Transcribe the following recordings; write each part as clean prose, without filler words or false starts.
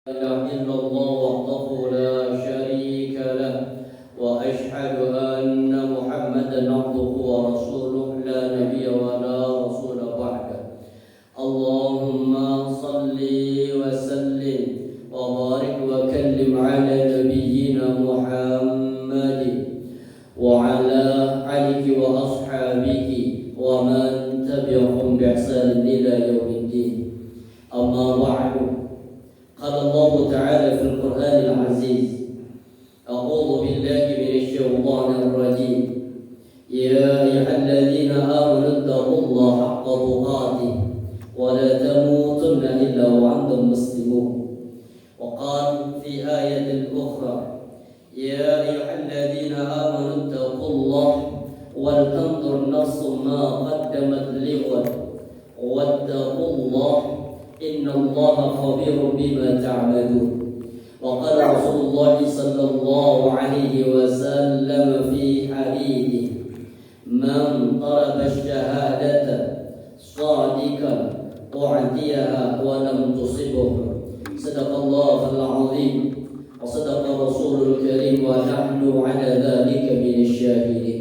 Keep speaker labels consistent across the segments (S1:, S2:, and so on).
S1: إله إلا الله وحده لا شريك له وأشهد أن محمدا عبده ورسوله لا نبي ولا رسول بعده اللهم صل وسلم وبارك وكلم على نبينا محمد وعلى آله وأصحابه ومن تبعهم بإحسان إلى يوم الدين أما بعد قال الله تعالى في القرآن العزيز أعوذ بالله من الشيطان الرجيم يا أيها الذين آمنوا اتقوا الله حق تقاته ولا تموتن إلا وأنتم مسلمون وقال في آية أخرى يا أيها الذين آمنوا اتقوا الله ولتنظر نفس ما قدمت لغد واتقوا الله إن الله خبير بما تعملون وقال رسول الله صلى الله عليه وسلم في حديثه من طلب الشهادة صادقا أعطيها ولم تصبه صدق الله العظيم وصدق رسول الكريم ونحن على ذلك من الشاهدين.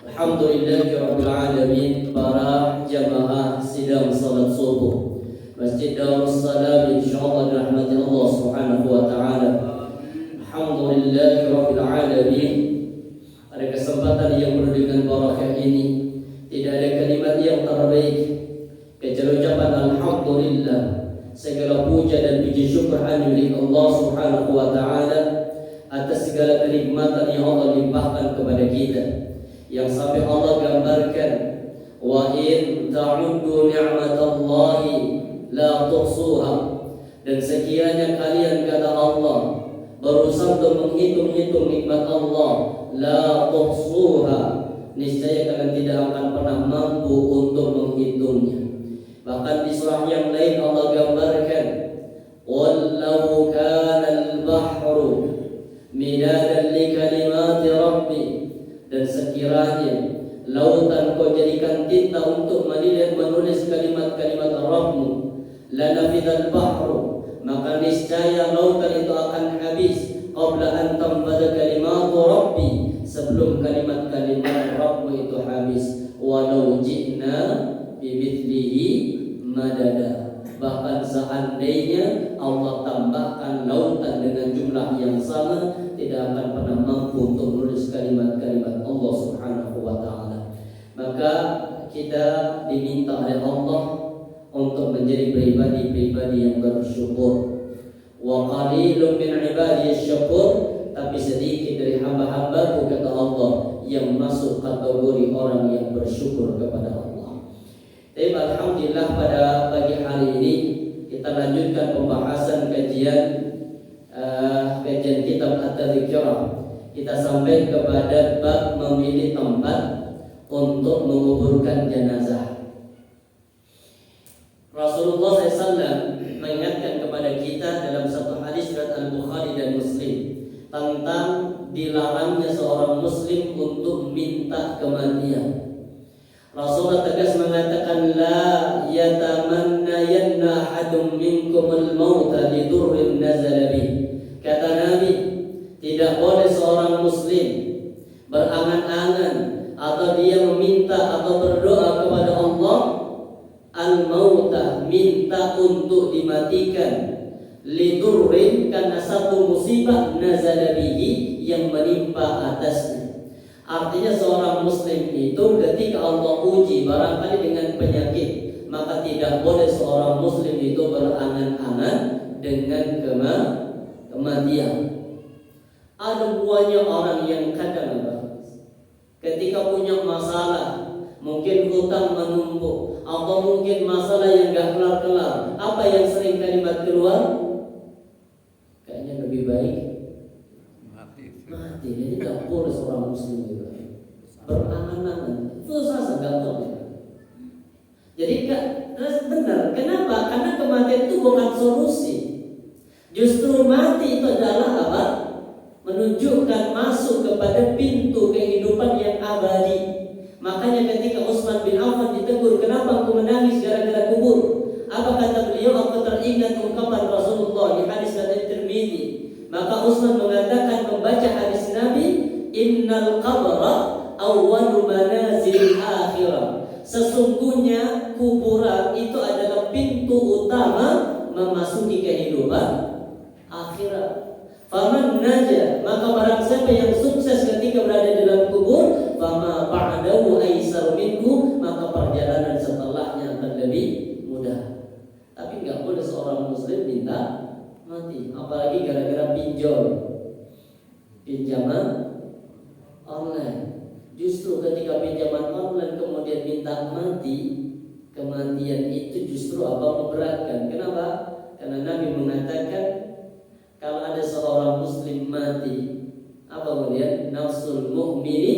S1: Alhamdulillahi Rabbil Alamin. Para jamaah sidang salat subuh Masjid Darussalam insyaallah dirahmati Allah Subhanahu wa taala. Alhamdulillahi Rabbil Alamin. Pada kesempatan yang penuh dengan barakah ini tidak ada kalimat yang terbaik kecuali ucapan alhamdulillah. Segala puja dan puji syukur hanya milik Allah Subhanahu wa taala atas segala kenikmatan yang Allah limpahkan kepada kita. Yang sampai Allah gambarkan wa in ta'uddu ni'matallahi la tuhsuha, dan sekiranya kalian kata Allah berusaha untuk menghitung-hitung nikmat Allah, la tuhsuha, niscaya kalian tidak akan pernah mampu untuk menghitungnya. Bahkan di surah yang lain Allah gambarkan wallau kana al-bahru midadan li kalimati rabbi, dan sekiranya lautan kau jadikan tinta untuk menulis kalimat-kalimat Rabbmu, lanafidal bahru, maka niscaya lautan itu akan habis qabla an tanfada kalimatu rabbi, sebelum kalimat-kalimat Rabbmu itu habis. Walau ji'na bimithlihi madada, bahkan seandainya Allah tambahkan lautan dengan jumlah yang sama, tidak akan pernah mampu untuk menulis kalimat-kalimat Allah Subhanahu wa taala. Maka kita diminta oleh Allah untuk menjadi pribadi-pribadi yang bersyukur. Wa qalilun min ibadiyasy syakur, tapi sedikit dari hamba-hambaku kata Allah yang masuk kategori orang yang bersyukur kepada Allah. Tapi alhamdulillah pada pagi hari ini kita lanjutkan pembahasan kajian kitab At-Tadhkirah. Kita sampai kepada bab memilih tempat untuk menguburkan jenazah. Rasulullah SAW mengingatkan kepada kita dalam satu hadis riwayat Al-Bukhari dan Muslim tentang dilarangnya seorang muslim untuk minta kematian. Rasulullah tegas mengatakan la yatamannayanna ahadun minkumul mauta lidurrin nazala bih. Kata Nabi, tidak boleh seorang muslim berangan-angan atau dia meminta atau berdoa kepada Allah al-mauta, minta untuk dimatikan, lidurrin, karena satu musibah nazala bihi, yang menimpa atasnya. Artinya seorang muslim itu ketika Allah uji barangkali dengan penyakit, maka tidak boleh seorang muslim itu berangan-angan dengan kematian. Ada banyak orang yang kadang ketika punya masalah, mungkin hutang menumpuk atau mungkin masalah yang gak kelar-kelar, apa yang sering kalimat keluar? Kayaknya lebih baik mati. Jadi gak boleh seorang muslim itu berangan-angan. Itu susah gampang ya. Jadi benar. Kenapa? Karena kematian itu bukan solusi. Justru mati itu adalah apa? Menunjukkan masuk kepada pintu kehidupan yang abadi. Makanya ketika Utsman bin Affan ditegur, kenapa engkau menangis gara-gara kubur? Apa kata beliau? Aku teringat ungkapan Rasulullah di hadis dari Tirmidzi. Maka Utsman mengatakan membaca hadis Nabi, innal qabra awwalu manazil akhirah. Sesungguhnya kuburan itu adalah pintu utama memasuki kehidupan akhirat. Faman naja, maka barang siapa yang sukses ketika berada di dalam kubur, fama ba'dahu aisar minhu, maka perjalanan setelahnya akan lebih mudah. Tapi enggak boleh seorang muslim minta mati, apalagi gara-gara pinjaman online. Justru ketika pinjaman online kemudian minta mati, kematian itu justru memberatkan. Kenapa? Karena Nabi mengatakan kalau ada seorang muslim mati, apa kemudian? Nafsul mu'mini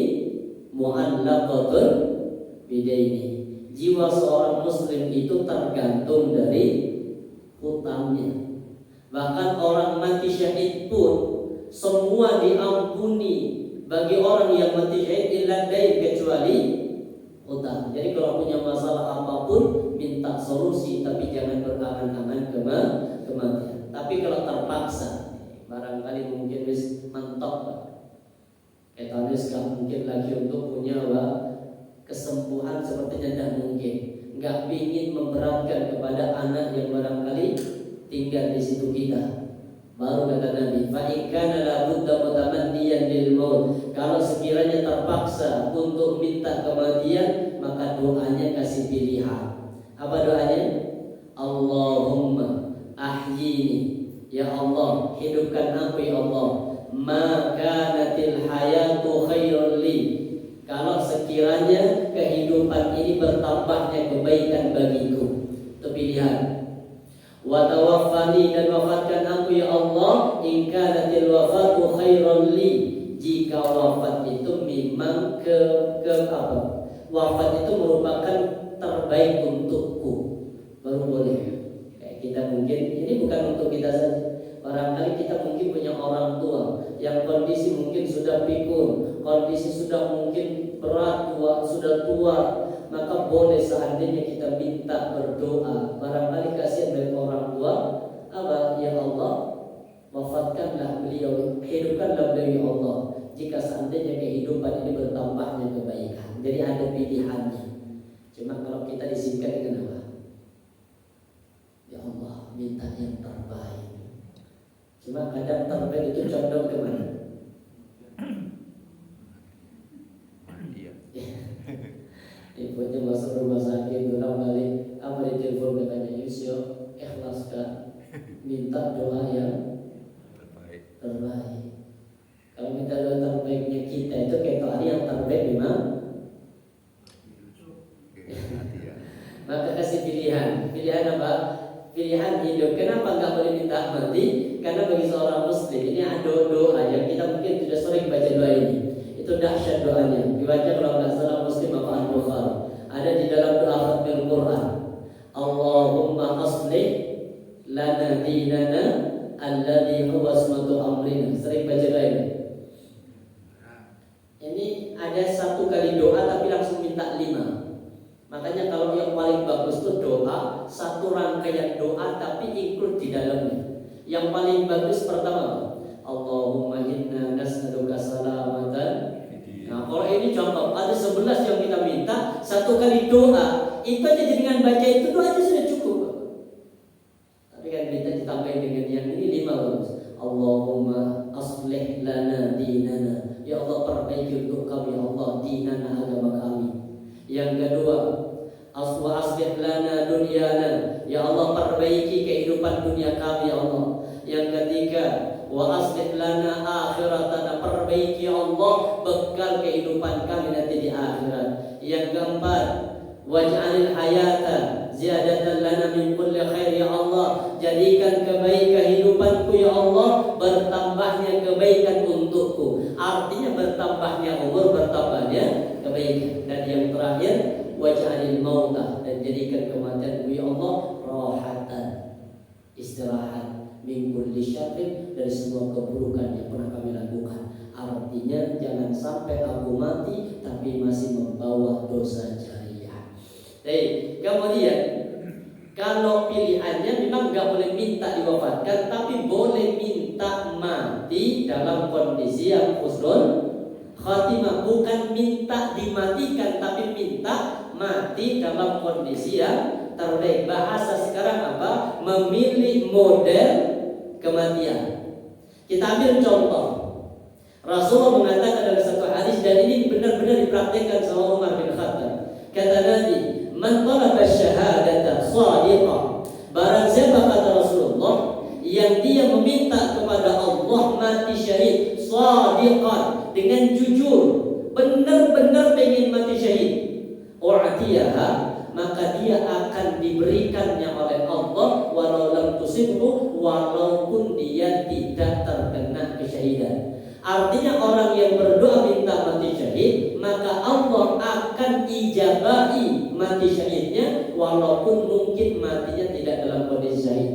S1: mu'allaqatun bidaini. Jiwa seorang muslim itu tergantung dari hutangnya. Bahkan orang mati syahid pun semua diampuni bagi orang yang mati syahid illa dain, kecuali hutang. Jadi kalau punya masalah apapun minta solusi, tapi jangan berangan-angan kematian. Tapi kalau terpaksa, barangkali mungkin wis mentok, kita wis gak mungkin lagi untuk punya kesembuhan, sepertinya tidak mungkin. Gak ingin memberatkan kepada anak yang barangkali tinggal di situ kita. Baru kata Nabi, fa in kana la budda mutamanniyan lil maut. Kalau sekiranya terpaksa untuk minta kematian, maka doanya kasih pilihan. Apa doanya? Allahumma ahyini, ya Allah hidupkan aku ya Allah, ma kanatil hayatu khairul li, kalau sekiranya kehidupan ini bertambahnya kebaikan bagiku. Itu pilihan. Wa tawaffani, dan wafatkan aku ya Allah, in kanatil wafatu khairul li, jika wafat itu memang wafat itu merupakan terbaik untukku, baru boleh. Kita mungkin, ini bukan untuk kita saja, barangkali kita mungkin punya orang tua yang kondisi mungkin sudah pikun, kondisi sudah mungkin berat, sudah tua, maka boleh seandainya kita minta berdoa. Barangkali kasihan dari orang tua, apa ya Allah, wafatkanlah beliau, hidupkanlah beliau ya Allah, jika seandainya kehidupan ini bertambahnya kebaikan. Jadi ada pilihannya. Cuma kalau kita disingkat dengan apa? Ya Allah, minta yang terbaik. Cuma kadang terbaik itu condong kemana? Ibunya masuk rumah sakit, ulang balik, apa di telepon katanya, Yusyo, ikhlaskan, minta doa yang terbaik. Kalau minta doa terbaiknya kita itu kayak tadi yang terbaik memang. Maka kasih pilihan. Pilihan apa? Pilihan hidup. Kenapa nggak boleh minta mati? Karena bagi seorang muslim ini ada doa yang kita mungkin sudah sering baca doa ini. Itu dahsyat doanya. Dibaca kalau nggak salah Muslim apa Al-Bukhari. Ada di dalam doa khatmil Quran. Allahumma aslih lana dinana alladhi huwa ismatu amrina. Sering baca doa ini. Ini ada satu kali doa tapi langsung minta 5. Makanya kalau yang paling bagus itu doa, satu rangkaian doa tapi include di dalamnya. Yang paling bagus pertama, Allahumma inna nas'aluka salamatan. Nah, kalau ini contoh, ada 11 yang kita minta, satu kali doa, itu aja dengan baca itu doa aja sudah cukup. Tapi kan kita ditambahin dengan yang ini 5 bagus. Allahumma aslih lana dinana. Ya Allah, perbaiki untuk kami ya Allah dinana, agama kami. Yang kedua, aslih lana dunyana. Ya Allah, perbaiki kehidupan dunia kami ya Allah. Yang ketiga, wa aslih lana akhiratana, perbaiki ya Allah bekal kehidupan kami nanti di akhirat. Yang keempat, waj'alil hayata ziyadatan lana min kulli khair ya Allah, jadikan kebaikan kehidupanku ya Allah bertambahnya kebaikan untukku. Artinya bertambahnya umur, bertambahnya kebaikan. Dan yang terakhir, waj'alil mauta, dan jadikan kematianku ya Allah rohatan, istirahat, min kulli syarrin, dari semua keburukan yang pernah kami lakukan. Artinya jangan sampai aku mati tapi masih membawa dosa jariah. Kemudian Kalau pilihannya memang nggak boleh minta diwafatkan, tapi boleh minta mati dalam kondisi yang husnul khatimah. Bukan minta dimatikan, tapi minta mati dalam kondisi yang terbaik. Bahasa sekarang apa? Memilih model kematian. Kita ambil contoh. Rasulullah mengatakan dalam satu hadis, dan ini benar-benar dipraktikkan sama Umar bin Khattab. Kata Nabi, man talaba syahadata shadiqah, barang siapa, kata Rasulullah, yang dia meminta kepada Allah mati syahid shadiqan, dengan jujur, benar-benar pengen mati syahid, u'tiyaha, maka dia akan diberikannya oleh Allah walau lam tusibhu, walaupun dia tidak terkena kesyahidan. Artinya orang yang berdoa minta mati syahid, maka Allah akan ijabahi mati syahidnya walaupun mungkin matinya tidak dalam kondisi syahid.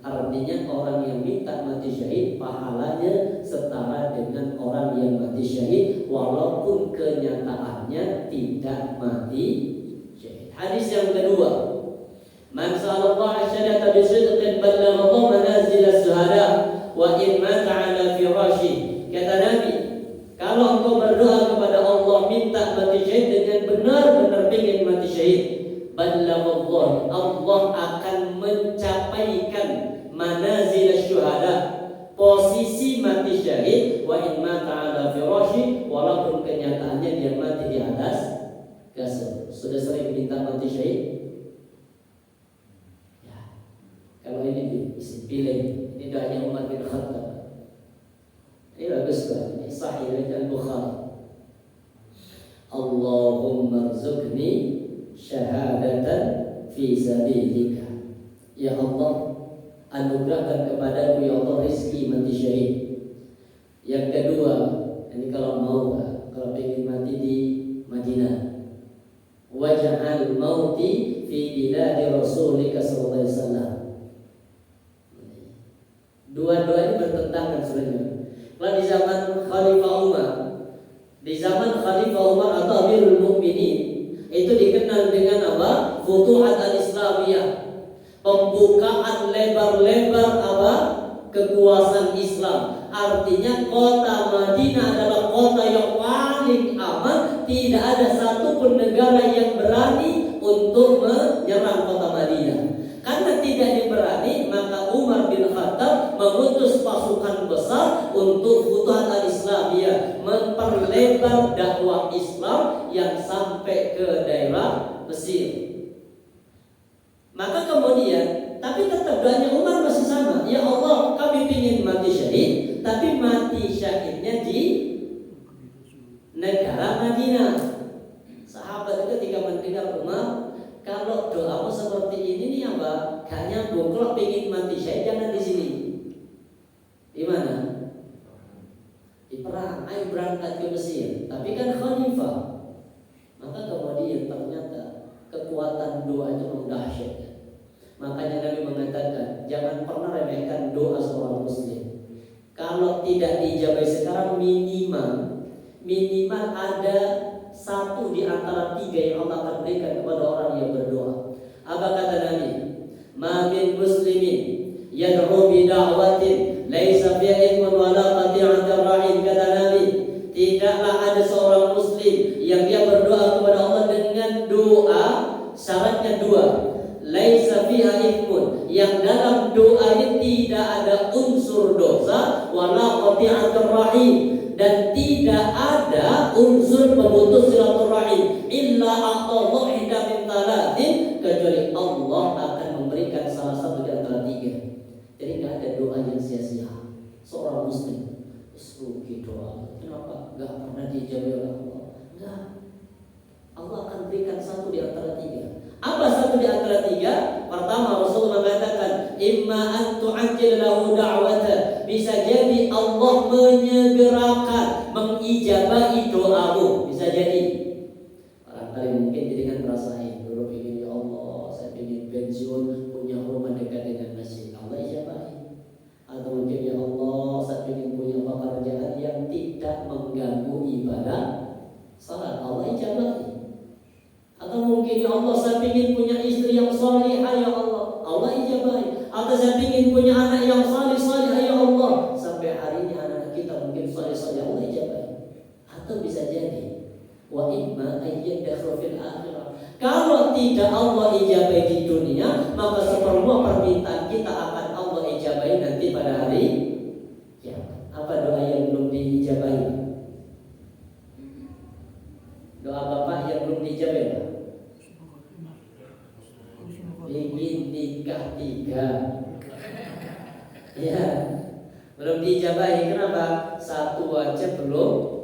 S1: Artinya orang yang minta mati syahid pahalanya setara dengan orang yang mati syahid walaupun kenyataannya tidak mati syahid. Hadis yang kedua, man sa'alallaha syahadata bisidqin ballaghallahu manazil as-syuhada wa in mata 'ala firashi. Kata Nabi, kalau engkau berdoa kepada Allah minta mati syahid dengan benar-benar ingin mati syahid, ballaghallahu, Allah akan mencapaikan manazil syuhada, posisi mati syahid, wa in mata 'ala firashi, walaupun kenyataannya dia mati di atas kasur. Sudah sering minta mati syahid? Ya. Kalau ini pilih, ini doanya Umar bin Khattab. Ini bagus banget, ini sahih dari Bukhari. Allahumma rzuqni syahadatan fi sabilika. Ya Allah, anugerahkan kepadaku ya Allah rezeki mati syahid. Yang kedua, ini kalau mau, kalau ingin mati di Madinah, waj'al mauti fi biladi Rasulika sallallahu alaihi wasallam. Dua-dua ini bertentangan sebenarnya. Kalau di zaman Khalifah Umar, di zaman Khalifah Umar atau Amirul Mukminin, itu dikenal dengan apa? Futuhat al-Islamiyah, pembukaan lebar-lebar apa? Kekuasaan Islam. Artinya kota Madinah adalah kota yang paling aman. Tidak ada satupun negara yang berani untuk menyerang kota Madinah. Karena tidak diberani, maka Umar bin Khattab mengutus pasukan besar untuk Futuhat al-Islamiyah, memperlebar dakwah Islam yang sampai ke daerah Mesir. Maka kemudian, tapi tetap doanya Umar masih sama. Ya Allah, kami ingin mati syahid, tapi mati syahidnya di negara Madinah. Sahabat itu ketika mendengar Umar, kalau doamu seperti ini nih apa? Gak nyambung. Kalau pengen mati syahid jangan di sini. Di mana? Di perang. Ayo berangkat ke Mesir. Tapi kan khalifah. Maka kemudian ternyata kekuatan doa itu dahsyat. Makanya Nabi mengatakan jangan pernah remehkan doa seorang muslim. Kalau tidak diijabah sekarang minimal ada satu di antara tiga yang Allah akan berikan kepada orang yang berdoa. Apa kata Nabi? Ma min muslimin yad'u bi da'watin laisa fiha ithmun wa la qati'atur rahim. Kata Nabi, tidaklah ada seorang muslim yang dia berdoa kepada Allah dengan doa, syaratnya dua. Laisa fiha ithmun, yang dalam doa ini tidak ada unsur dosa, wa la qati'atur rahim, dan tidak ada unsur pemutus silaturahim, illa Allah ihda min talatin, kecuali Allah akan memberikan salah satu di antara tiga. Jadi nggak ada doa yang sia-sia. Seorang muslim rugi doa, kenapa nggak pernah dijawab oleh Allah? Nggak. Allah akan berikan satu di antara tiga. Apa satu di antara tiga? Pertama, Rasulullah mengatakan imma an tu'ajjil lahu da'wata, bisa jadi Allah menyegerakan, mengijabahi doamu. Bisa jadi. Barangkali mungkin dengan merasain dulu ingin, ya Allah, saya ingin pensiun, punya rumah dekat dengan masjid. Allah ijabahi. Atau mungkin, ya Allah, saya ingin punya pekerjaan yang tidak mengganggu ibadah salat. Allah ijabahi. Atau mungkin, ya Allah, saya ingin punya istri yang salihah, ya Allah, wa imma ayyadakhru fil akhirah. Kalau tidak Allah ijabai di dunia, maka semua permintaan kita akan Allah ijabai nanti pada hari kiamat. Apa doa yang belum diijabai? Doa Bapak yang belum diijabai? Ingin nikah 3. Ya, belum diijabai. Kenapa? 1 aja belum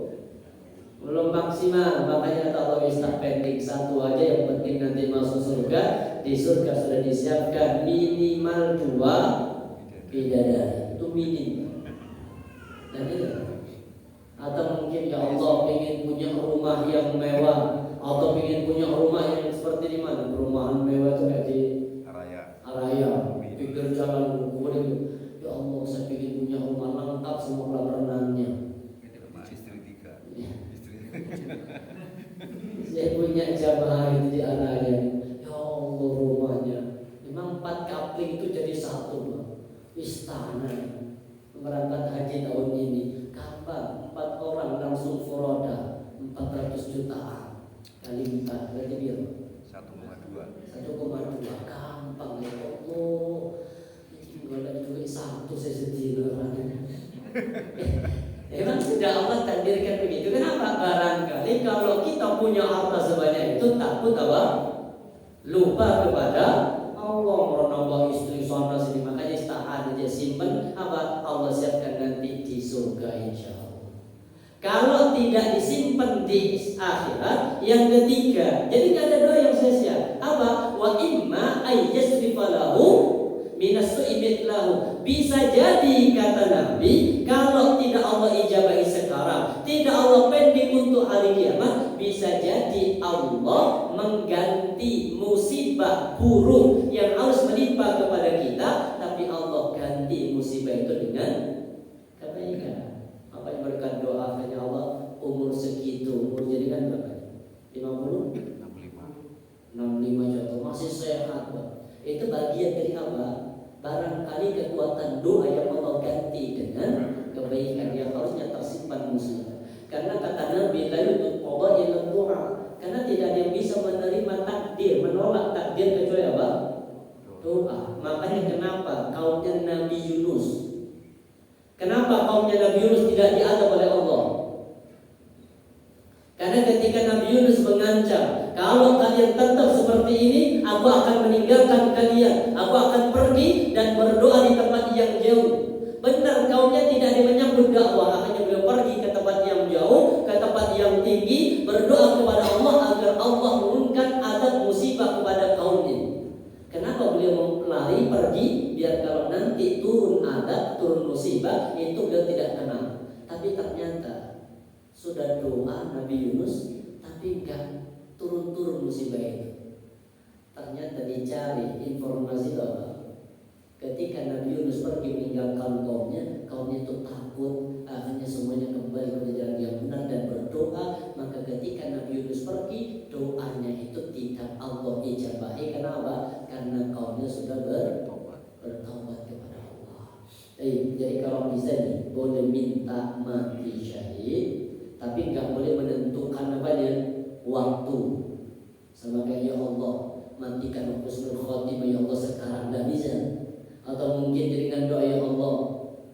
S1: maksimal. Makanya kata Allah istah pending 1 aja, yang penting nanti masuk surga. Di surga sudah disiapkan minimal 2 bidadari. Itu minimal. Dan itu. Atau mungkin ya Allah pengen punya rumah yang mewah, atau pengen punya rumah yang seperti di mana? Perumahan mewah itu kayak di Araya, pinggir jalan. Kemudian ya Allah saya pengen punya rumah lengkap semua kolam renangnya.
S2: Istri 3.
S1: Saya punya jamaah itu di Araya. Ya Allah rumahnya memang 4 kapling itu jadi 1 istana. Berangkat haji tahun ini gampang, 4 orang langsung furoda 400 jutaan kali 4 berarti dia 1,2 gampang ya Allah. Ini boleh juga 1 saya sedih orangnya. Memang sudah Allah takdirkan begitu. Kenapa? Barangkali kalau kita punya harta sebanyak itu takut apa? Lupa kepada Allah, menambah istri sana sini. Makanya istighfar aja simpen apa? Allah siapkan nanti di surga insyaallah. Kalau tidak disimpan di akhirat, yang ketiga, jadi nggak ada doa yang sia-sia. Apa? Wa imma ayyasrifalahu minas su'ibit lahu. Bisa jadi kata Nabi, kalau tidak Allah ijabahi sekarang, tidak Allah pending untuk hari kiamat, bisa jadi Allah mengganti musibah buruk yang harus menimpa kepada kita, tapi Allah ganti musibah itu dengan kebaikan. Apa yang berkat doa hanya Allah umur segitu, umur jadi kan berapa? 50? 65 jatuh masih sehat, Pak. Itu bagian dari apa? Barangkali kekuatan doa yang Allah ganti dengan kebaikan yang harusnya tersimpan musibah. Karena kata Nabi la yuqada illa doa. Karena tidak ada yang bisa menerima takdir, menolak takdir kecuali apa? Doa. Makanya kenapa kaumnya Nabi Yunus? Kenapa kaumnya Nabi Yunus tidak diadab oleh Allah? Karena ketika Nabi Yunus mengancam, kalau kalian tetap seperti ini, aku akan meninggalkan kalian, aku akan pergi dan berdoa di tempat yang jauh. Benar, kaumnya tidak menyambut dakwah, akhirnya beliau pergi ke tempat yang jauh, ke tempat yang tinggi, berdoa kepada Allah agar Allah menurunkan adab musibah kepada kaumnya. Kenapa beliau lari pergi? Biar kalau nanti turun adab, turun musibah, itu beliau tidak kenal. Tapi ternyata sudah doa Nabi Yunus, tapi enggak turun-turun musibah itu. Ternyata dicari informasi bahwa ketika Nabi Yunus pergi meninggalkan kaumnya itu takut, akhirnya semuanya kembali ke jalan yang benar dan berdoa. Maka ketika Nabi Yunus pergi, doanya itu tidak Allah ijabahi. Kenapa? Karena kaumnya sudah bertaubat kepada Allah. Jadi kalau bisa nih, boleh minta mati syahid, tapi nggak boleh menentukan waktu. Sama kayak ya Allah matikan husnul khotimah ya Allah sekarang, nggak bisa. Atau mungkin dengan doa ya Allah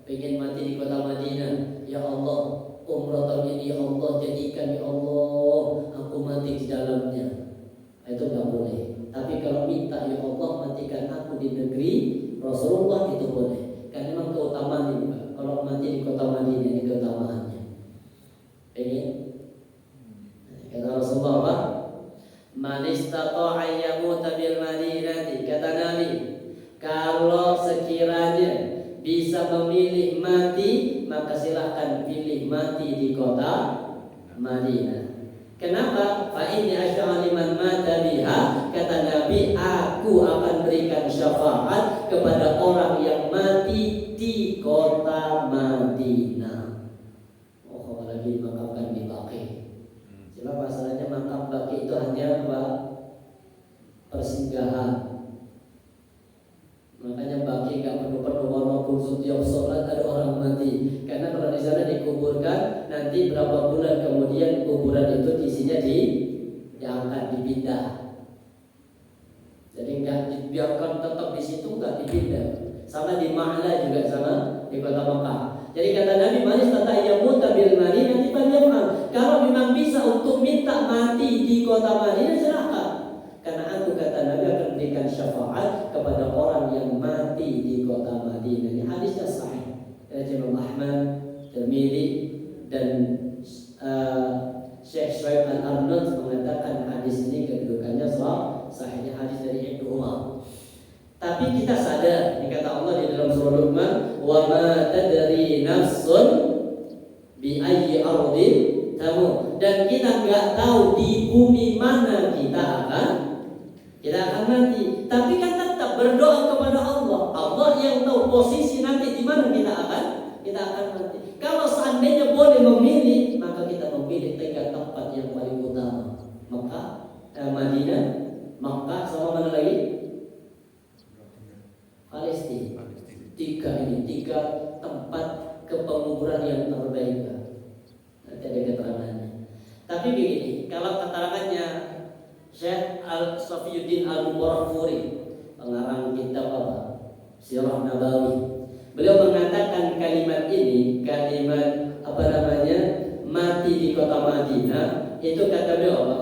S1: pengen mati di kota Madinah, ya Allah umrah tahun ini ya Allah jadikan ya Allah aku mati di dalamnya. Itu nggak boleh. Tapi kalau minta ya Allah matikan aku di negeri Rasulullah, itu boleh. Karena memang keutamaan itu. Kalau mati di kota Madinah ini keutamaannya. Pengen? Kata Rasulullah apa? Man istata'a yamuta bil Madinati, kata Nabi, kalau sekiranya bisa memilih mati, maka silahkan pilih mati di kota Madinah. Kenapa? Fa inni asy'a liman mata biha, kata Nabi, aku akan berikan syafaat kepada orang yang mati di kota Madinah. Oh, lagi dimakamkan di Baqi. Sebab masalahnya makam Baqi itu hanya apa? Persinggahan. Makanya Baqi gak perlu walaupun setiap sholat ada orang mati. Karena kalau di sana dikuburkan, nanti nanti berapa bulan kemudian kuburan itu isinya diangkat, dipindah. Jadi nggak dibiarkan tetap di situ, nggak dipindah. Sama di Ma'la juga sama di kota Mekah. Jadi kata Nabi, manis kata yamuta bil Madinah falyaf'al. Kalau memang bisa untuk minta mati di kota Madinah, silahkan. Karena aku kata Nabi akan berikan syafaat kepada orang yang mati di kota Madinah. Ini hadisnya sahih. Dari Imam Ahmad, Tirmidzi dan Syekh Shuaib Al-Arnaud mengatakan hadis ini kedudukannya sahihnya hadis dari Ibnu Umar. Tapi kita sadar, dikata Allah di dalam surah Luqman, wa ma tadri nafsun bi ayyi ardin tamut. Dan kita enggak tahu di bumi mana kita akan mati. Tapi kan tetap berdoa kepada Allah. Allah yang tahu posisi nanti di mana kita akan mati. Kalau seandainya boleh memilih, maka kita memilih 3 tempat yang paling utama. Madinah, Makkah, sama mana lagi? Palestina. 3 tempat kepenguburan yang terbaik. Nanti ada keterangannya. Tapi begini, kalau keterangannya Syekh Al-Safiyuddin Al-Mubarakfuri, pengarang kitab Sirah Nabawi, beliau mengatakan kalimat ini, kalimat mati di kota Madinah, itu kata beliau apa?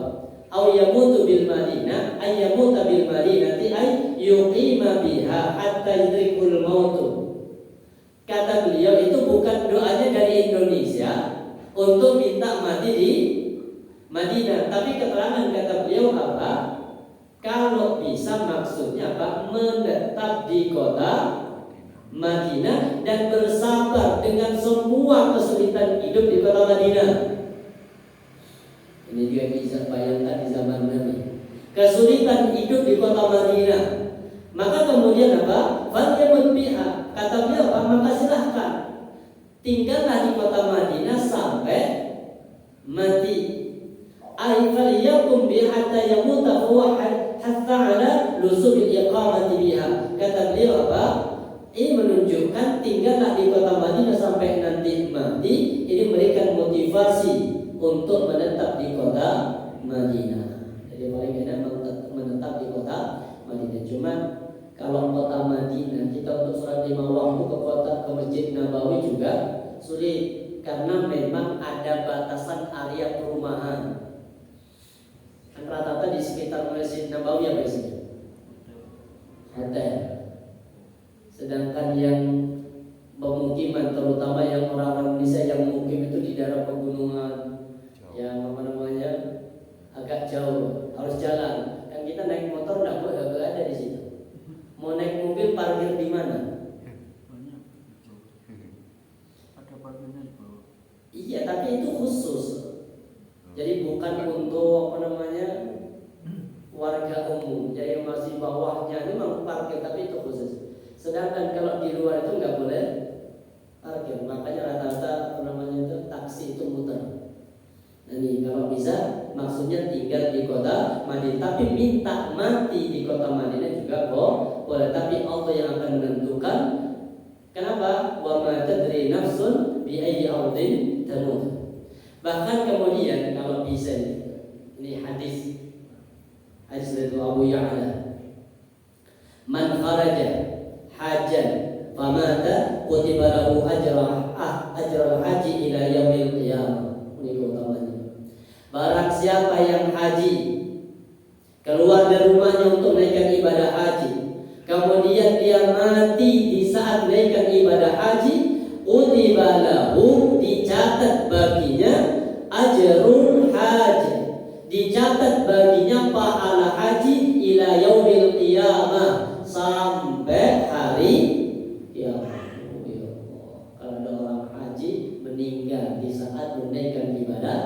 S1: Au yamutu bil Madinah, ay yamuta bil Madinati ay yuqima biha hatta yudrikul mautu. Kata beliau itu bukan doanya dari Indonesia untuk minta mati di Madinah, tapi keterangan kata beliau apa? Kalau bisa maksudnya apa? Menetap di kota Madinah dan bersabar dengan semua kesulitan hidup di kota Madinah. Ini juga bisa bayangkan di zaman Nabi, kesulitan hidup di kota Madinah. Maka kemudian apa? Falyamut biha. Kata beliau apa? Maka silahkan tinggallah di kota Madinah sampai mati. Ay falyakum biha hatta yamuta huwa hatta ala lusubil iqamati biha. Kata beliau apa? Ini menunjukkan tinggallah di kota Madinah sampai nanti mati. Ini memberikan motivasi untuk menetap di kota Madinah. Jadi paling enak menetap di kota Madinah. Cuma kalau kota Madinah, kita untuk sholat 5 waktu ke Masjid Nabawi juga sulit, karena memang ada batasan area perumahan. Kan rata-rata di sekitar Masjid Nabawi apa isinya? Hotel. Sedangkan yang pemukiman, terutama yang orang-orang Indonesia yang mukim itu di daerah pegunungan, yang agak jauh, harus jalan. Kan kita naik motor nggak ada di situ. Mau naik mobil parkir di mana?
S3: Banyak. Ada parkirnya di bawah.
S1: Iya, tapi itu khusus. Jadi bukan untuk warga umum. Jadi masih bawahnya ini memang parkir, tapi itu khusus. Sedangkan kalau di luar itu nggak boleh parkir. Makanya rata-rata taksi itu muter. Ini kalau bisa maksudnya tinggal di kota Madinah, tapi minta mati di kota Madinah juga boleh, tapi Allah yang akan menentukan. Kenapa? Wa ma tadri nafsun bi ayyi ardin tamut. Bahkan kemudian kalau bisa, ini hadis dari Abu Ya'la, man kharaja hajan famata kutiba lahu ajrul haji ila yaumil qiyamah. Ini utamanya. Barang siapa yang haji, keluar dari rumahnya untuk menaikkan ibadah haji, kemudian dia mati di saat menaikkan ibadah haji, kutiba lahu, dicatat baginya ajrul haji, dicatat baginya pahala haji ila yaumil qiyamah, sampai hari kiamat. Kalau ada orang haji meninggal di saat menaikkan ibadah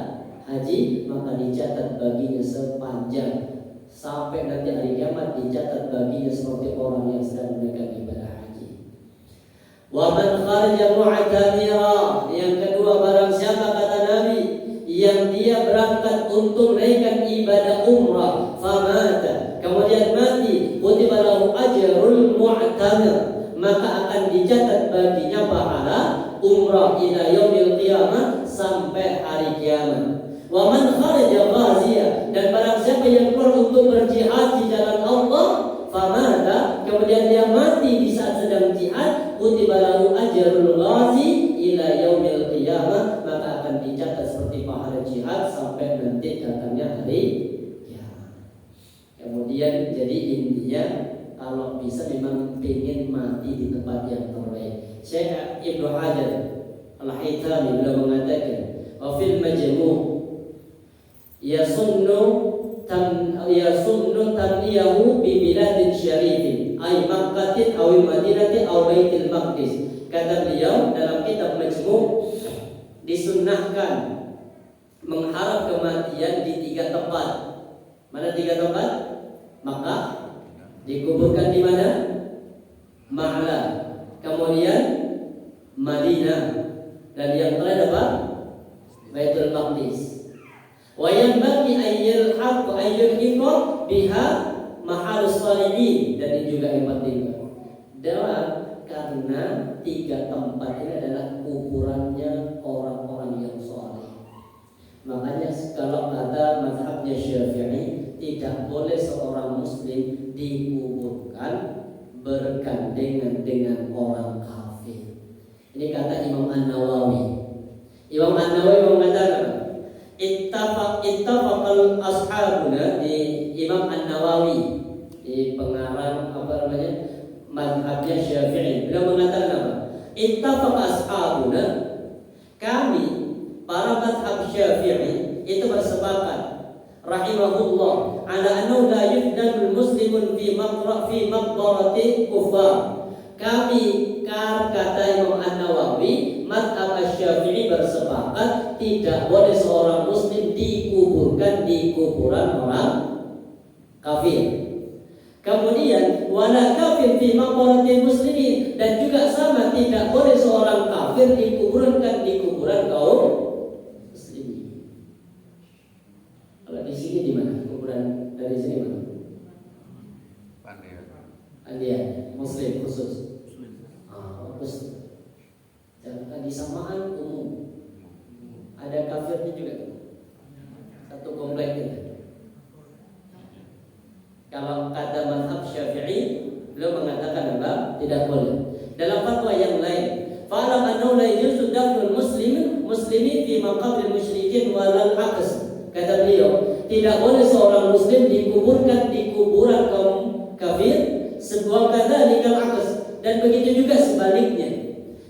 S1: haji, maka dicatat baginya sepanjang sampai nanti hari kiamat, dicatat baginya seperti orang yang sedang menaikkan ibadah haji. Wa man kharaja mu'tamira, yang kedua barang siapa kata Nabi yang dia berangkat untuk menaikkan ibadah umrah famata, kemudian mati, kutiba lahu ajrul mu'tamir, maka akan dicatat baginya pahala umrah umrah ila yaumil qiyamah, sampai hari kiamat. Wa man kharaja ghaziya, dan barang siapa yang keluar untuk berjihad di jalan Allah, famada, kemudian dia mati di saat sedang jihad, kutiba lahu ajrul ghazi ila yaumil qiyamah, maka akan dicatat seperti pahala jihad sampai nanti datangnya hari kiamat. Kemudian jadi intinya kalau bisa memang ingin mati di tempat yang terbaik. Syekh Ibnu Hajar Al-Haythami beliau mengatakan, wa fil majmu' yasunnu tanliyahu bi biladin syarifin ay Makkatin aw Madinatin aw Baitul Maqdis. Kata beliau dalam kitab Majmu', disunnahkan mengharap kematian di 3 tempat. Mana 3 tempat? Makkah, dikuburkan di mana? Ma'la. Kemudian Madinah, dan yang terakhir apa? Baitul Maqdis. Wa yanbaghi ayyul haqq ayyul hiqq biha mahalus salihin, dan ini juga yang penting. Karena 3 tempat ini adalah kuburannya orang-orang yang saleh. Makanya kalau kata mazhabnya Syafi'i, tidak boleh seorang muslim dikuburkan bergandengan dengan orang kafir. Ini kata Imam An-Nawawi. Imam An-Nawawi mengatakan, ittafaqal ashabuna, di Imam An-Nawawi di pengarang mazhabnya Syafi'i. Beliau mengatakan apa? Ittafaqa ashabuna, kami para mazhab Syafi'i itu bersepakat rahimahullah ala annahu la yufdanul muslimun fi maqbarati kufar. Kami, kata Imam An-Nawawi, mazhab Syafi'i bersepakat tidak boleh seorang muslim dikuburkan di kuburan orang kafir. Kemudian wala kafir fi maqbarati muslimin, dan juga sama tidak boleh seorang kafir dikuburkan di kuburan kaum muslimin. Kalau di sini di mana? Kuburan dari sini mana? Andia, muslim khusus. Bagus. Jangan disamaan umum. Ada kafirnya juga. Satu komplek itu. Kalau kata mazhab Syafi'i, beliau mengatakan apa? Tidak boleh. Dalam fatwa yang lain, fa'lam annahu la yajuzu dafnul muslimin fi maqabril musyrikin walal aqs. Kata beliau, tidak boleh seorang muslim dikuburkan di kuburan kaum kafir, sebuah kata likal aqs, dan begitu juga sebaliknya.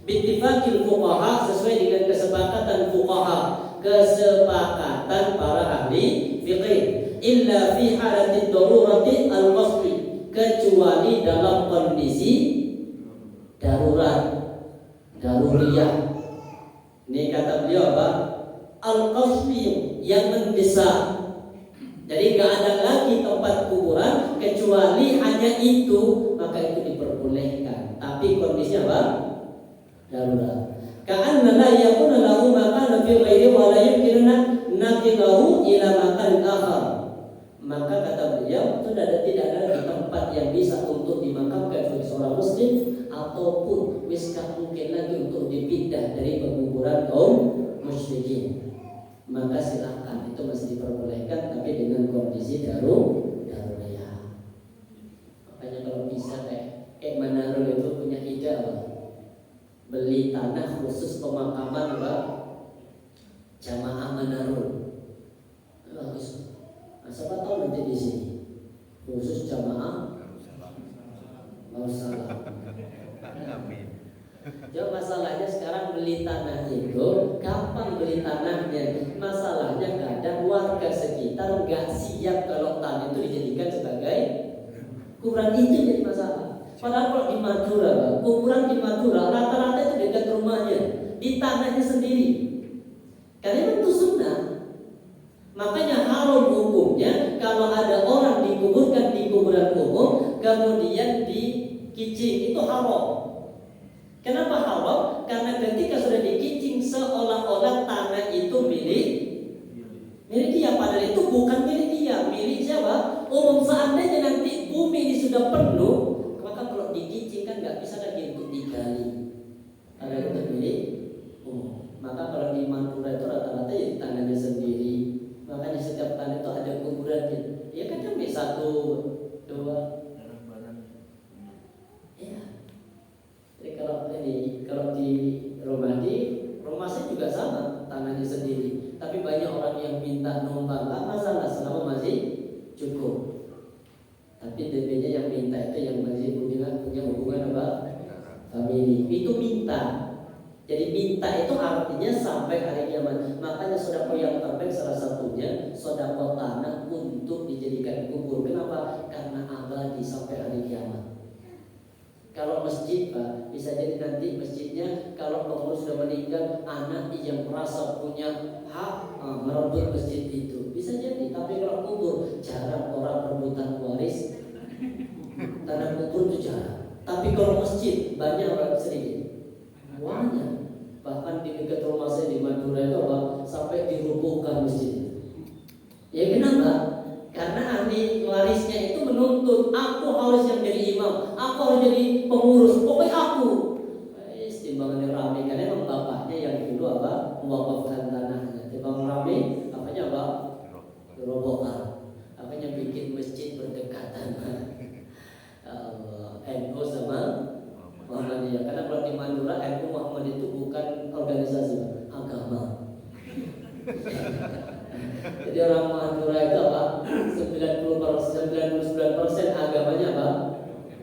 S1: Bittifaqil fuqaha, sesuai dengan kesepakatan fuqaha, kesepakatan para ahli fiqh. Illa fi halati darurati al-qasri, kecuali dalam kondisi darurat, daruriyah. Ini kata beliau apa? Al-qasri, yang mendesak. Jadi nggak ada lagi tempat kuburan kecuali hanya itu, maka itu diperbolehkan. Tapi kondisi apa? Darurat. Ka'anna la yakuna lahu makana fi ghairi wa la yumkinuna naqilahu ila makan akhar. Maka kata beliau, tidak ada di tempat yang bisa untuk dimakamkan sebagai seorang muslim, ataupun gak mungkin lagi untuk dipindah dari penguburan kaum musyrikin. Maka silakan, itu masih diperbolehkan, tapi dengan kondisi daruriyah. Makanya kalau bisa kayak Manarul itu punya ide apa? Beli tanah khusus pemakaman apa? Jamaah Manarul. Bagus. Nah, siapa tahu nanti di sini khusus jamaah Darussalam. Jadi masalahnya sekarang beli tanah itu, kapan beli tanahnya? Masalahnya kadang warga sekitar nggak siap kalau tanah itu dijadikan sebagai kuburan, itu jadi masalah. Padahal kalau di Madura, kuburan di Madura rata-rata itu dekat rumahnya, di tanahnya sendiri. Karena itu sunnah. Makanya haram hukumnya kalau ada orang dikuburkan di kuburan umum kemudian dikicing, itu haram. Kenapa haram? Karena ketika sudah dikicing seolah-olah tanah itu milik dia, padahal itu bukan milik dia, milik siapa? Umum. Seandainya nanti bumi ini sudah penuh, maka kalau dikicing kan nggak bisa lagi untuk digali, karena itu milik Maka kalau di Madura itu rata-rata ya di tangannya sendiri. Makanya setiap tanah itu ada kuburan. Ya kan sampai 1, 2.
S3: Daerah Baran.
S1: Ya. Jadi kalau di rumah saya juga sama, tanahnya sendiri. Tapi banyak orang yang minta numpang, nggak masalah selama masih cukup. Tapi DP-nya yang minta itu yang masih punya hubungan apa? Famili. Itu minta. Jadi minta itu artinya sampai hari kiamat. Makanya sedekah yang terbaik salah satunya sedekah tanah untuk dijadikan kubur. Kenapa? Karena abadi sampai hari kiamat. Kalau masjid Pak, bisa jadi nanti masjidnya kalau pengurus sudah meninggal, anak yang merasa punya hak merebut masjid itu. Bisa jadi, tapi kalau kubur jarang orang rebutan waris. Tanah kubur itu jarang. Tapi kalau masjid banyak orang sedikit. Banyak. Bahkan di dekat rumah saya di Madura itu sampai dirubuhkan masjid. Ya kenapa? Karena ahli warisnya itu menuntut aku harus yang jadi imam, aku harus jadi pengurus, pokoknya aku. Timbangannya rame karena emang bapaknya yang dulu mewakafkan tanahnya. Timbang rame, apanya Robokan. Apanya bikin masjid berdekatan. NU sama Muhammadiyah. Karena kalau di Madura NU Muhammad itu bukan organisasi, agama. Jadi orang Madura itu 99% agamanya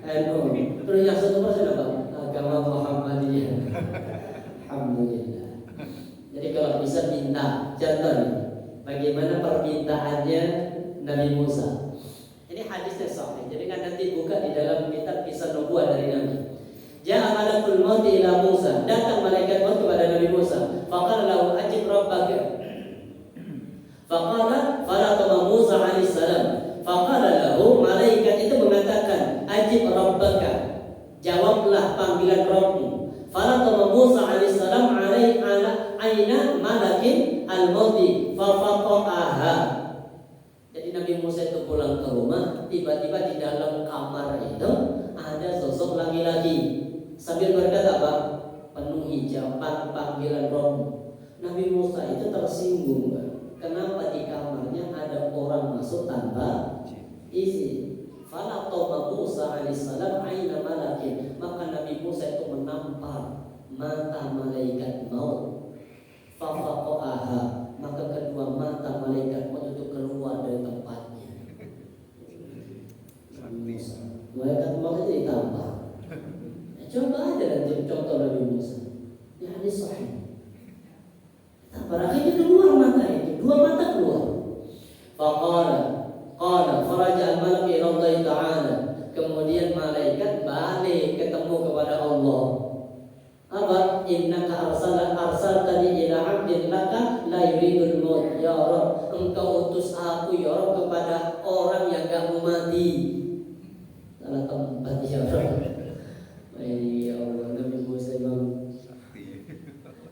S1: NU. Terus yang 1% agama Muhammadiyah. Alhamdulillah. Jadi kalau bisa minta, contoh nih, bagaimana permintaannya Nabi Musa. Ini hadisnya sahih. Jadi kan nanti buka di dalam kitab kisah nubuah dari Nabi. Ja'a malakul maut ila Musa. Datang malaikat maut kepada Nabi Musa. Faqala lahu ajib rabbaka. Faqala falatama Musa alaihissalam. Faqala lahu, malaikat itu mengatakan ajib rabbaka. Jawablah panggilan Rabbmu. Falatama Musa alaihissalam aina malakin al-mauti fafaqaha. Jadi Nabi Musa itu pulang ke rumah, tiba-tiba di dalam kamar itu ada sosok laki-laki sambil berkata apa? Penuhi jawaban panggilan Rabb. Nabi Musa itu tersinggung. Kenapa di kamarnya ada orang masuk tanpa izin? Fala tawba Musa alaihissalam aina malakin. Maka Nabi Musa itu menampar mata malaikat maut. Fafaqaha. Maka kedua mata malaikat maut itu keluar dari tempatnya. Malaikat maut itu ditambah. Coba aja nanti contoh Nabi Musa. Ya ini sahih. Akhirnya keluar mata itu, 2 mata keluar. Qala faraja al-malak ila Allah Ta'ala. Kemudian malaikat balik ketemu kepada Allah. Apa? Innaka arsaltani ila 'abdin laka la yuridul maut. Ya Rabb, engkau utus aku ya Rabb kepada orang yang enggak mau mati. Salah tempat ya Rabb. Ya Allah, Nabi Musa memang.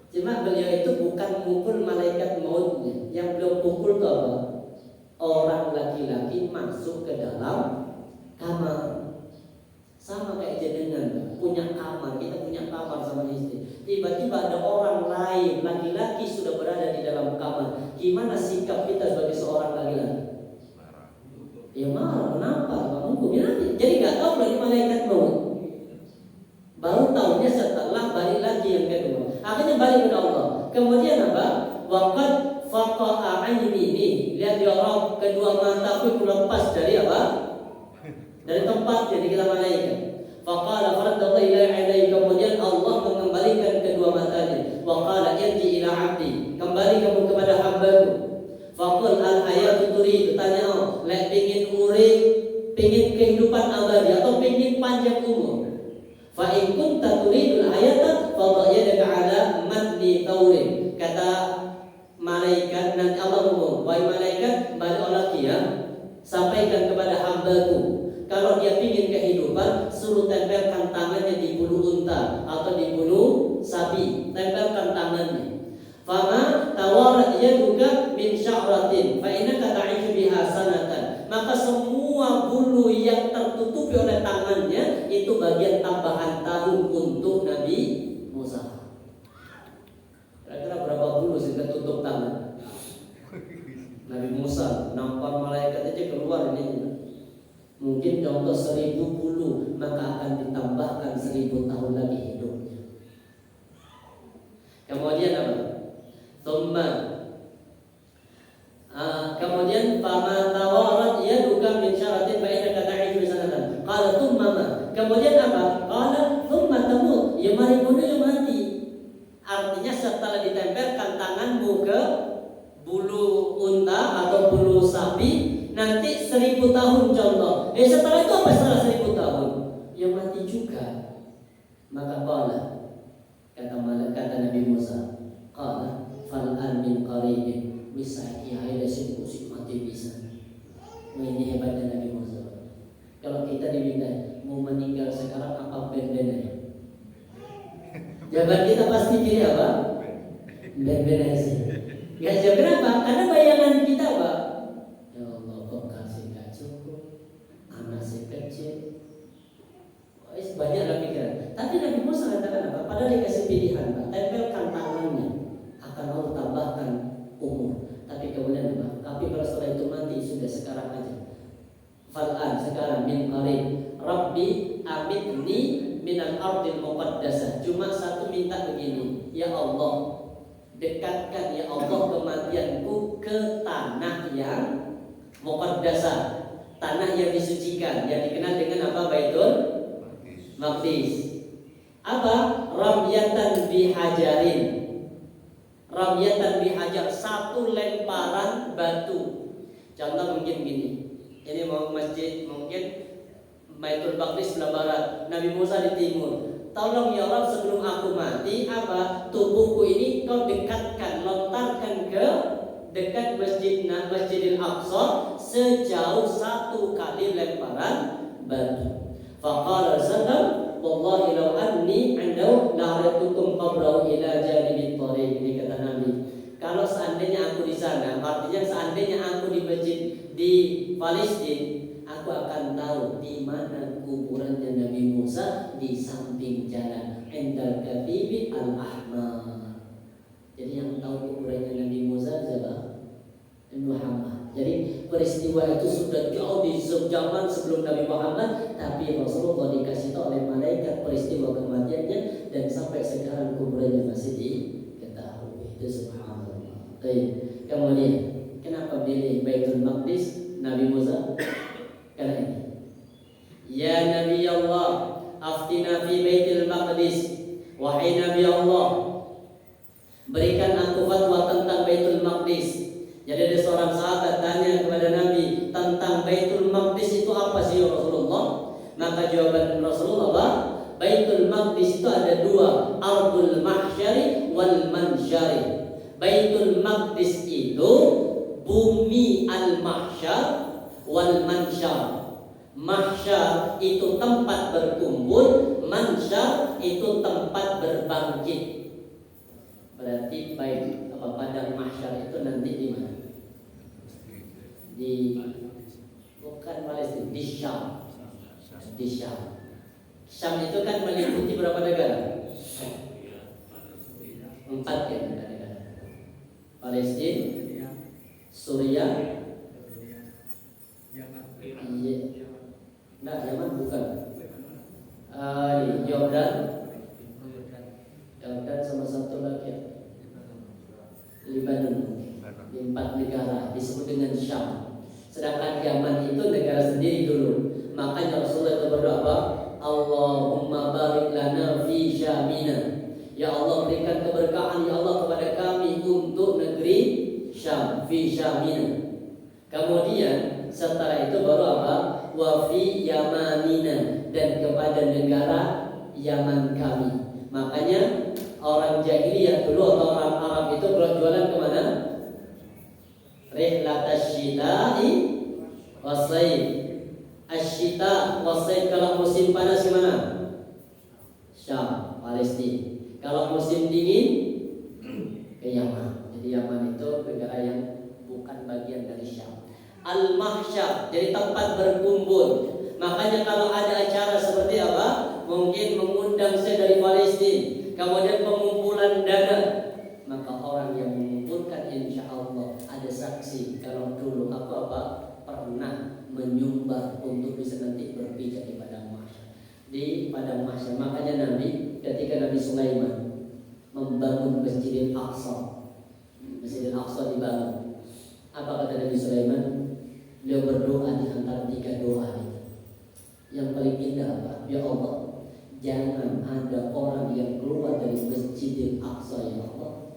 S1: Cuma beliau itu bukan mukul malaikat mautnya. Yang beliau pukul itu apa? Orang laki-laki masuk ke dalam kamar. Sama kayak jenengan punya kamar, kita punya kamar sama istri. Tiba-tiba ada orang lain, laki-laki sudah berada di dalam kamar. Gimana sikap kita sebagai seorang laki-laki? Ya marah, kenapa? Gak mungkin nanti. Jadi gak tahu lagi malaikat maut. Baru tahunya setelah balik lagi yang kedua. Akhirnya balik kepada Allah. Kemudian apa? Waqad faqa'a aini. Lihat ya Allah, kedua mataku lepas dari apa? Dari tempat jadi kita malaikat. Faqala faradallahu ila ilai. Kemudian Allah mengembalikan kedua matanya. Wa qala irji ila 'abdi. Kembali kamu kepada hambaku. Faqul al hayatu turid. Tanya Allah, lek pengin urip, pengin kehidupan abadi atau pengin panjang umur. Fa in kunta turidul hayata fa yadaka ala matni taurin. Kata malaikat, nanti Allah ngomong, wahai malaikat, balik lagi ya, sampaikan kepada hambaku. Kalau dia ingin kehidupan, suruh tempelkan tangannya di bulu unta atau di bulu sapi, tempelkan tangannya. Fama tawarat yaduka min sya'ratin fa innaka ta'ishu biha sanatan. Maka semua bulu yang tertutupi oleh tangannya itu bagian tambahan tahun untuk Nabi Musa. Kira-kira berapa tutup tangan. Nabi Musa nampak malaikat aja keluar ini. Mungkin contoh 1000 bulu, maka akan ditambahkan 1000 tahun lagi hidupnya. Kemudian apa? Kemudian fama tawarat yaduka min syaratin fa innaka ta'idu sanatan. Qala thumma ma. Kemudian apa? Qala thumma tamut. Ya mari bunuh ya mati. Artinya setelah ditempelkan tanganmu ke bulu unta atau bulu sapi, nanti 1000 tahun contoh. Setelah itu apa setelah 1000 tahun? Ya mati juga. Maka kata Nabi Musa, qala fal'an min qaribin bisa ya sing mati bisa. Nah, ini hebatnya Nabi Musa. Kalau kita diminta mau meninggal sekarang apa ben-bennya? Jawaban kita pasti pilih apa? Ben-ben aja. Gak jawab kenapa? Karena bayangan kita Pak, ya Allah kok kasih gak cukup, anak si kecil, banyak lagi pikiran. Tapi Nabi Musa katakan apa? Padahal dikasih pilihan Pak, tempelkan tangannya, akan Allah tambahkan umur. Tapi kemudian apa? Tapi kalau setelah itu mati sudah sekarang aja. Fal'an sekarang min qarib Rabbi amitni minal ardil muqaddasah. Cuma satu minta begini, ya Allah, dekatkan ya Allah kematianku ke tanah yang muqaddasah, tanah yang disucikan, yang dikenal dengan apa? Baitul Maqdis. Apa? Ramyatan bihajarin. Ramyatan bihajar, satu lemparan batu. Contoh mungkin gini. Ini mau masjid, mungkin Baitul Maqdis sebelah barat, Nabi Musa di timur. Tolong ya Allah sebelum aku mati, apa? Tubuhku ini kau dekatkan, lontarkan ke dekat Masjidil Aqsa sejauh 1 kali lemparan batu. Faqala sallam wallahi law anni andahu la'aratukum qabrahu ila janibit thariq. Ini kata Nabi, kalau seandainya aku di sana, artinya seandainya aku di masjid di Palestina, aku akan tahu di mana kuburannya Nabi Musa, di samping jalan Endal Katibi Al-Ahmar. Jadi yang tahu kuburannya Nabi Musa siapa? Muhammad. Jadi peristiwa itu sudah jauh di zaman sebelum Nabi Muhammad, tapi Rasulullah dikasih tahu oleh malaikat peristiwa kematiannya, dan sampai sekarang kuburannya masih diketahui. Itu subhanallah. Kemudian kenapa pilih Baitul Maqdis Nabi Musa? Karena ini, ya Nabi Allah, aftina fi Baitul Maqdis. Wahai Nabi Allah, berikan aku fatwa tentang Baitul Maqdis. Jadi ada seorang sahabat tanya kepada Nabi tentang Baitul Maqdis itu apa sih ya Rasulullah? Maka jawaban Rasulullah apa? Baitul Maqdis itu ada 2, Ardul Mahsyari wal Mansyari. Baitul Maqdis itu bumi al-mahsyar wal mansyar. Mahsyar itu tempat berkumpul, mansyar itu tempat berbangkit. Berarti baik apa padang mahsyar itu nanti di mana? Bukan Palestina, di Syam. Di Syam. Syam itu kan meliputi berapa negara? 4 ya negara. Palestina, Suriah, nah Yaman bukan. Yordan sama satu lagi Lebanon. 4 negara disebut dengan Syam. Sedangkan Yaman itu negara sendiri dulu. Makanya Rasulullah itu berdoa, Allahumma barik lana fi Syamina. Ya Allah berikan keberkahan ya Allah kepada kami untuk negeri Syam, fi Syamina. Kemudian setelah itu baru apa? Wa fi Yamanina, dan kepada negara Yaman kami. Makanya orang jahiliyah dulu atau orang Arab itu kalau jualan kemana? Rihlatash syita'i wasayf. Asyita wasayf, kalau musim panas gimana? Syam, Palestina. Kalau musim dingin ke Yaman. Jadi Yaman itu negara yang bukan bagian dari Syam. Al-Mahsyar, jadi tempat berkumpul. Makanya kalau ada acara seperti apa, mungkin mengundang saya dari Palestina, kemudian pengumpulan dana, maka orang yang mengumpulkan padang mahsyar. Makanya Nabi ketika Nabi Sulaiman membangun Masjidil Aqsa, Masjidil Aqsa dibangun. Apa kata Nabi Sulaiman? Beliau berdoa di antara 3 doa itu. Yang paling indah apa? Ya Allah, jangan ada orang yang keluar dari Masjidil Aqsa ya Allah.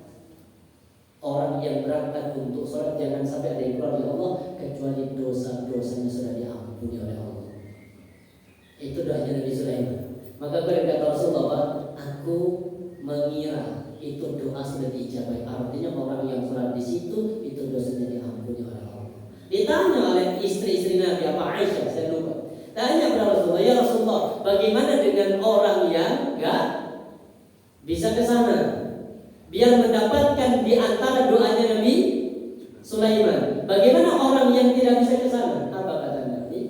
S1: Orang yang berangkat untuk sholat jangan sampai ada yang keluar ya Allah kecuali dosa-dosanya sudah diampuni oleh Allah. Itu doanya Nabi Sulaiman. Maka berkata Rasulullah, aku mengira itu doa sudah diijabah. Artinya orang yang sholat di situ itu dosanya diampuni oleh Allah. Ditanya oleh istri-istri Nabi apa Aisyah, saya lupa. Tanya kepada Rasulullah, ya Rasulullah, bagaimana dengan orang yang enggak bisa ke sana? Biar mendapatkan di antara doanya Nabi Sulaiman. Bagaimana orang yang tidak bisa ke sana? Apa kata Nabi?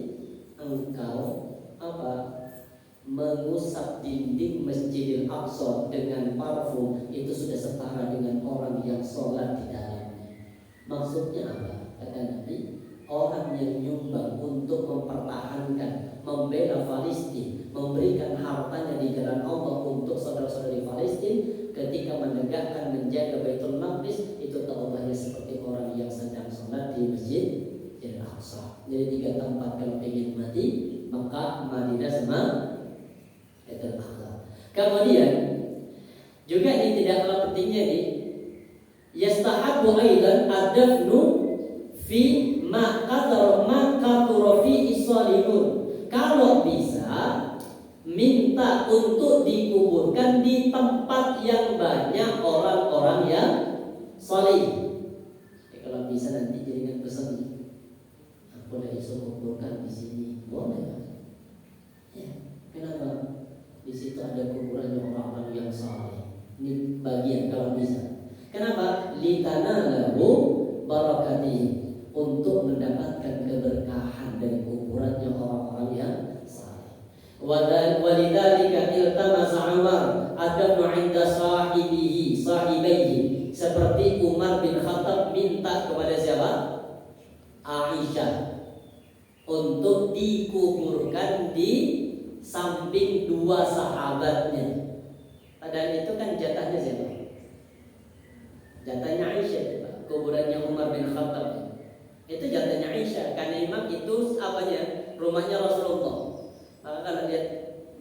S1: Engkau mengusap dinding Masjidil Aqsa dengan parfum itu sudah setara dengan orang yang sholat di dalamnya. Maksudnya apa? Kata Nabi, orang yang nyumbang untuk mempertahankan, membela Palestina, memberikan hartanya di jalan Allah untuk saudara-saudari Palestina, ketika menegakkan menjaga Baitul Maqdis itu taubatnya seperti orang yang sedang sholat di Masjid Al-Aqsa. Jadi 3 tempat kalau ingin mati, Mekah, Madinah sama Baitul Aqsa. Kemudian juga ini tidak kalah pentingnya nih, yastahabu aidan adafnu fi ma qadara fi isalihun. Kalau bisa minta untuk dikuburkan di tempat yang banyak orang-orang yang salih. Kalau bisa nanti jaringan pesan, aku udah iso kuburkan di sini, boleh? Ya, kenapa? Di situ ada kuburannya orang-orang yang salih. Ini bagian kalau bisa. Kenapa? Litanalahu barakatihi, untuk mendapatkan keberkahan dari kuburannya orang-orang yang saleh. Walidzalika iltamasa Umar adabnu 'inda sahibaihi, seperti Umar bin Khattab minta kepada siapa? Aisyah untuk dikuburkan di samping 2 sahabatnya. Padahal itu kan jatahnya siapa? Jatahnya Aisyah, kuburannya Umar bin Khattab. Itu jatahnya Aisyah, karena memang itu apanya? Rumahnya Rasulullah. Maka kalau lihat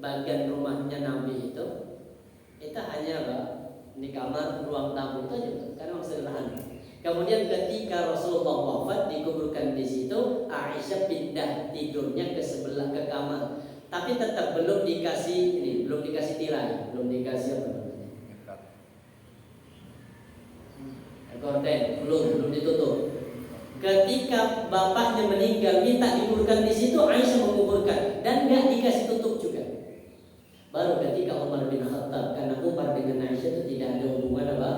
S1: bagian rumahnya Nabi itu hanya apa? Di kamar ruang tamu itu aja, karena memang sederhana. Kemudian ketika Rasulullah wafat dikuburkan di situ, Aisyah pindah tidurnya ke sebelah ke kamar. Tapi tetap belum dikasih tirai, belum dikasih apa namanya? Gorden, belum ditutup. Ketika bapaknya meninggal minta dikuburkan di situ, Aisyah menguburkan dan nggak dikasih tutup juga. Baru ketika Umar bin Khattab, karena Umar dengan Aisyah itu tidak ada hubungan apa?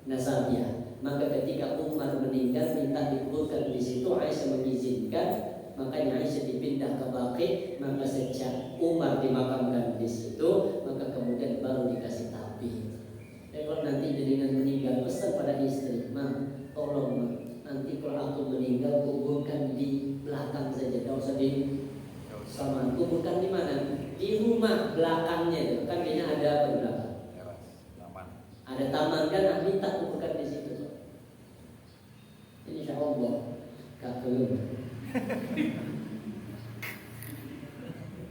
S1: Nasabiah. Maka ketika Umar meninggal minta dikuburkan di situ, Aisyah mengizinkan. Makanya Aisyah dipindah ke Baqi. Maka sejak Umar dimakamkan di situ, maka kemudian baru dikasih tabir. Kalau nanti dengan meninggal pesan pada istri, tolong nanti kalau aku meninggal kuburkan di belakang saja, tidak usah di sama. Kuburkan di mana? Di rumah belakangnya, kan kayaknya ada apa di belakang? Ada taman kan, minta kuburkan di situ. Insya Allah, kakek.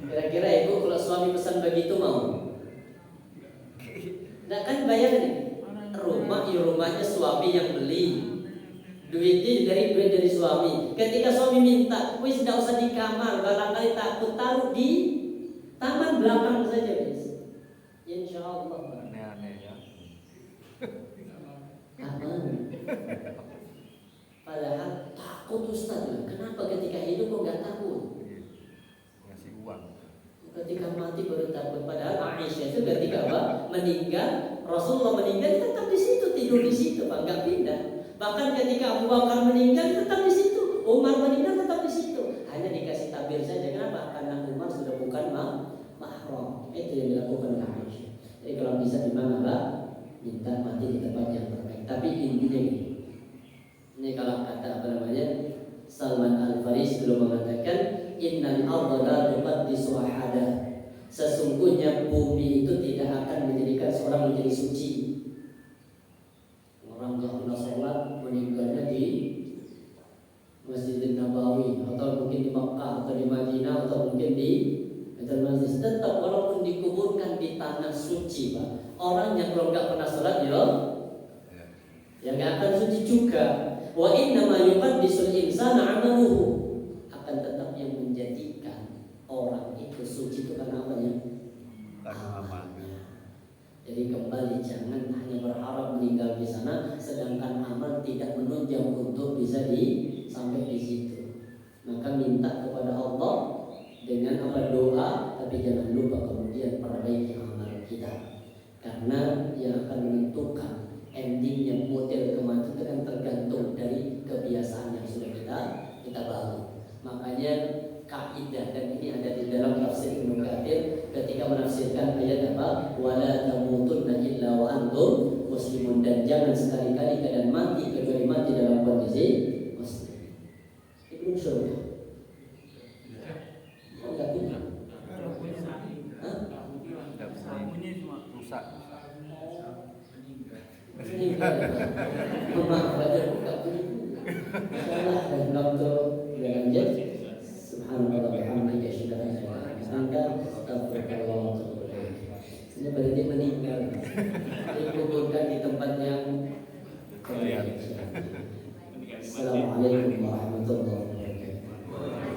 S1: Kira-kira ibu kalau suami pesan begitu mau? Nah kan bayangin, rumahnya suami yang beli. Duitnya duit dari suami. Ketika suami minta, wis tidak usah di kamar, barangkali takut, taruh di taman belakang saja, wis. Insya Allah.
S2: Aneh-aneh ya.
S1: Aman. Padahal takut Ustaz. Kenapa ketika hidup kok nggak takut?
S2: Ngasih uang.
S1: Ketika mati baru takut. Padahal Aisyah itu ketika meninggal, Rasulullah meninggal tetap di situ, tidur di situ, nggak pindah. Bahkan ketika Abu Bakar meninggal tetap di situ, Umar meninggal tetap di situ. Hanya dikasih tabir saja. Kenapa? Karena Umar sudah bukan mahram. Itu yang dilakukan oleh Aisyah. Jadi kalau bisa di mana minta mati di tempat yang terbaik. Tapi intinya ini kalau kata Salman Al Farisi belum mengatakan innal ardha la tuqaddisu ahada Sesungguhnya bumi itu tidak akan menjadikan seorang menjadi suci. Orang nggak pernah sholat meninggalnya di Masjid Nabawi atau mungkin di Makkah atau di Madinah atau mungkin di Baitul Maqdis, tetap walaupun dikuburkan di tanah suci, Pak. Orang yang kalau nggak pernah sholat ya nggak akan suci juga. Wa inna ma yuqaddisul insana 'amaluhu, akan tetap yang menjadikan orang itu suci itu karena apanya?
S2: Karena amalnya.
S1: Jadi kembali jangan hanya berharap meninggal di sana, sedangkan amal tidak menunjang untuk bisa sampai di situ. Maka minta kepada Allah dengan doa, tapi jangan lupa kemudian perbaiki amal kita. Karena yang akan menentukan endingnya model kematian itu kan tergantung dari kebiasaan yang sudah kita bangun. Makanya kaidah, dan ini ada di dalam tafsir Ibnu Katsir ketika menafsirkan ayat apa? Wala tamutunna illa wa antum muslimun, dan jangan sekali-kali kalian mati kecuali mati dalam kondisi muslim. Itu surga. Enggak punya.
S3: Bunyi cuma
S2: Rusak.
S1: Maaf aja enggak punya.